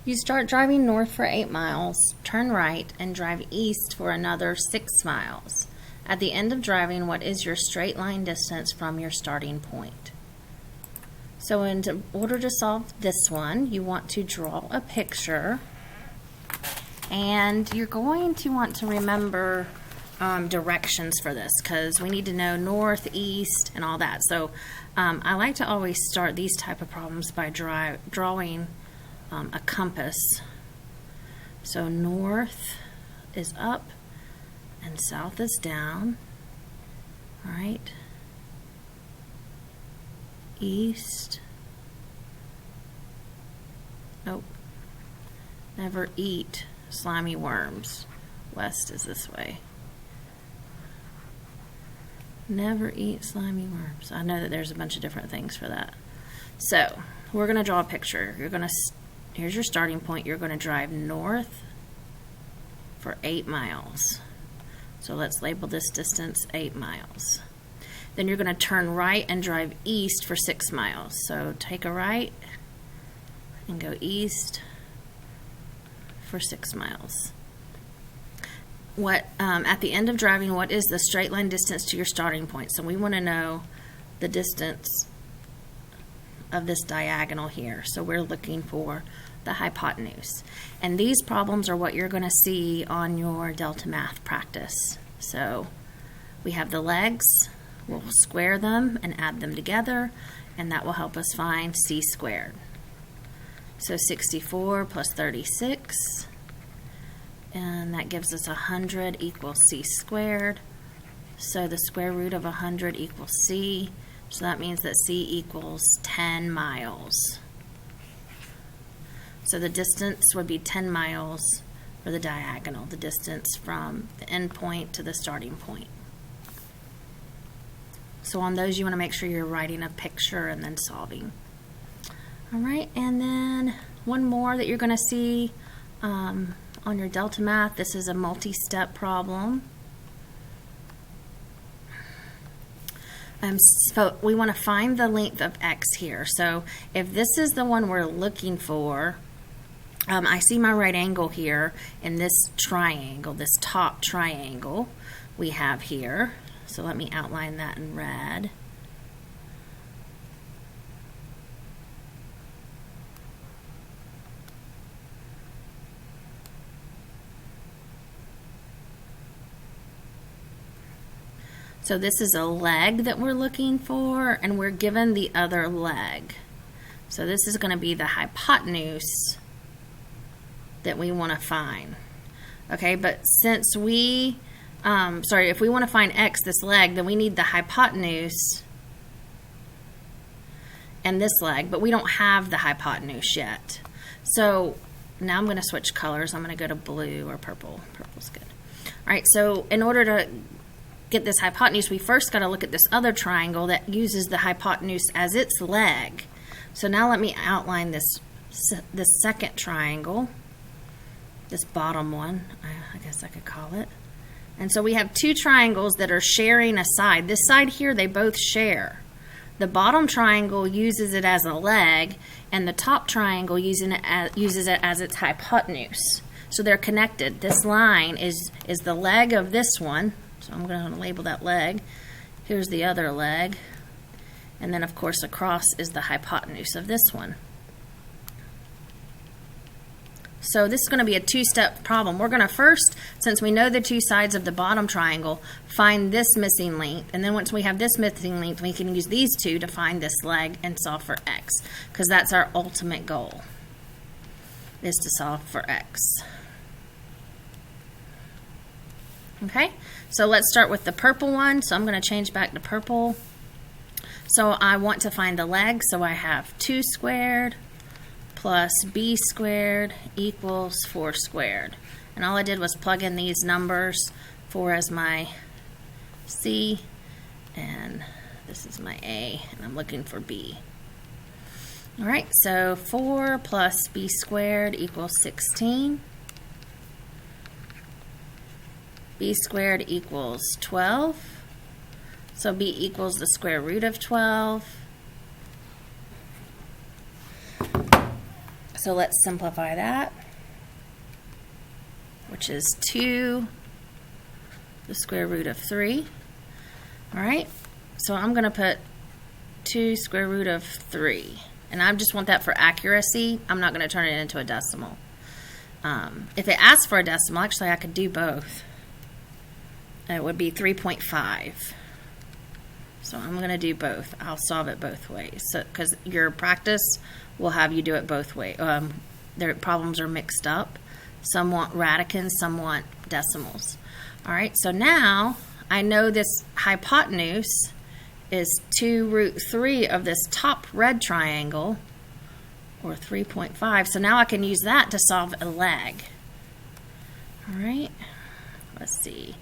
You start driving north for 8 miles, turn right, and drive east for another 6 miles. At the end of driving, what is your straight line distance from your starting point? So in order to solve this one, you want to draw a picture, and you're going to want to remember directions for this because we need to know north, east, and all that. So I like to always start these type of problems by drawing a compass. So north is up and south is down. All right. East. Nope. Never eat slimy worms. West is this way. Never eat slimy worms. I know that there's a bunch of different things for that. So we're going to draw a picture. Here's your starting point. You're going to drive north for 8 miles. So let's label this distance 8 miles. Then you're going to turn right and drive east for 6 miles. So take a right and go east for 6 miles. At the end of driving, what is the straight line distance to your starting point? So we want to know the distance of this diagonal here. So we're looking for the hypotenuse. And these problems are what you're going to see on your Delta Math practice. So we have the legs, we'll square them and add them together, and that will help us find c squared. So 64 plus 36, and that gives us 100 equals c squared. So the square root of 100 equals c, so that means that c equals 10 miles. So the distance would be 10 miles for the diagonal, the distance from the end point to the starting point. So on those, you want to make sure you're writing a picture and then solving. All right, and then one more that you're going to see on your Delta Math. This is a multi-step problem. So we want to find the length of x here. So if this is the one we're looking for, I see my right angle here in this triangle, this top triangle we have here. So let me outline that in red. So this is a leg that we're looking for, and we're given the other leg. So this is going to be the hypotenuse that we want to find. Okay, but since we, if we want to find x, this leg, then we need the hypotenuse and this leg, but we don't have the hypotenuse yet. So now I'm going to switch colors. I'm going to go to blue or purple. Purple's good. All right, so in order to get this hypotenuse, we first got to look at this other triangle that uses the hypotenuse as its leg. So now let me outline this second triangle, this bottom one, I guess I could call it. And so we have two triangles that are sharing a side. This side here, they both share. The bottom triangle uses it as a leg, and the top triangle uses it as its hypotenuse. So they're connected. This line is the leg of this one. So I'm going to label that leg. Here's the other leg. And then, of course, across is the hypotenuse of this one. So this is going to be a two-step problem. We're going to first, since we know the two sides of the bottom triangle, find this missing length. And then once we have this missing length, we can use these two to find this leg and solve for x, because that's our ultimate goal, is to solve for x. Okay, so let's start with the purple one. So I'm going to change back to purple. So I want to find the leg, so I have 2 squared plus b squared equals 4 squared. And all I did was plug in these numbers. 4 as my c, and this is my a, and I'm looking for b. All right, so 4 plus b squared equals 16. B squared equals 12. So b equals the square root of 12. So so let's simplify that, which is 2 the square root of 3. All right, so I'm going to put 2 square root of 3. And I just want that for accuracy. I'm not going to turn it into a decimal. If it asks for a decimal, actually I could do both. It would be 3.5. So I'm going to do both. I'll solve it both ways. So, because your practice will have you do it both ways. Their problems are mixed up. Some want radicans, some want decimals. All right, so now I know this hypotenuse is 2 root 3 of this top red triangle, or 3.5. So now I can use that to solve a leg. All right, let's see.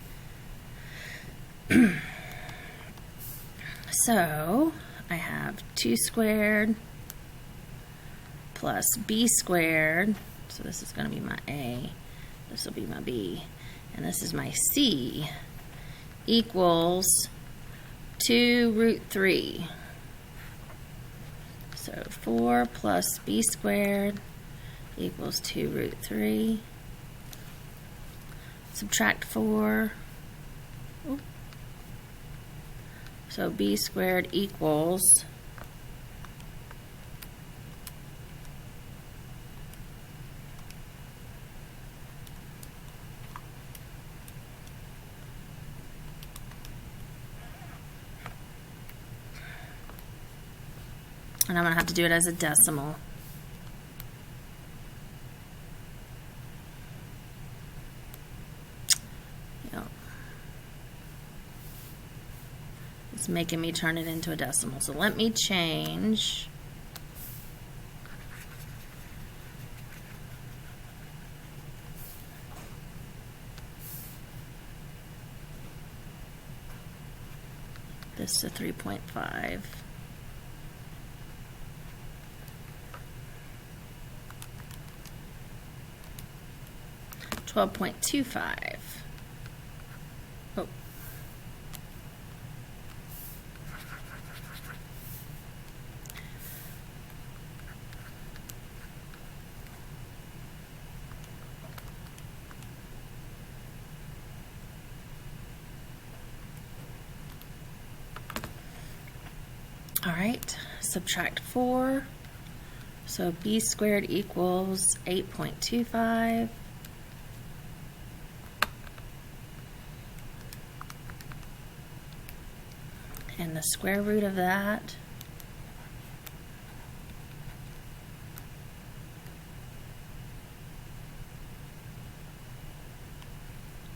So I have 2 squared plus b squared. So this is going to be my A. This will be my B. And this is my C, equals 2 root 3. So 4 plus b squared equals 2 root 3. Subtract 4. Ooh. So b squared equals and I'm going to have to do it as a decimal. Yep. It's making me turn it into a decimal. So let me change this to 3.5. 12.25. Oh. All right, subtract 4. So b squared equals 8.25. And the square root of that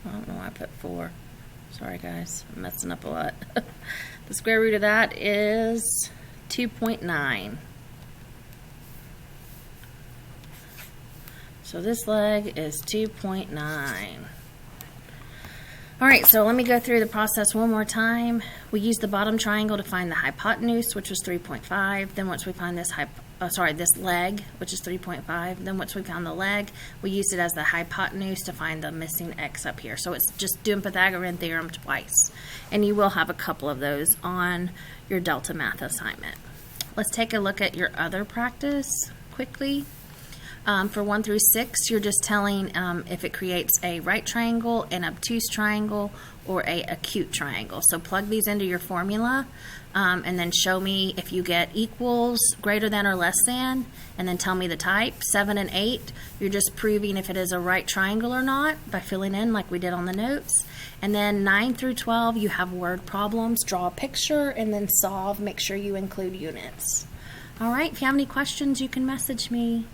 I don't know why I put 4. Sorry guys, I'm messing up a lot. The square root of that is 2.9. So this leg is 2.9. All right, so let me go through the process one more time. We used the bottom triangle to find the hypotenuse, which was 3.5. Then once we find this this leg, which is 3.5. Then once we found the leg, we used it as the hypotenuse to find the missing x up here. So it's just doing Pythagorean theorem twice. And you will have a couple of those on your Delta Math assignment. Let's take a look at your other practice quickly. For 1 through 6, you're just telling if it creates a right triangle, an obtuse triangle, or a acute triangle. So plug these into your formula and then show me if you get equals, greater than, or less than, and then tell me the type. 7 and 8, you're just proving if it is a right triangle or not by filling in like we did on the notes. And then 9 through 12, you have word problems. Draw a picture and then solve. Make sure you include units. All right, if you have any questions, you can message me.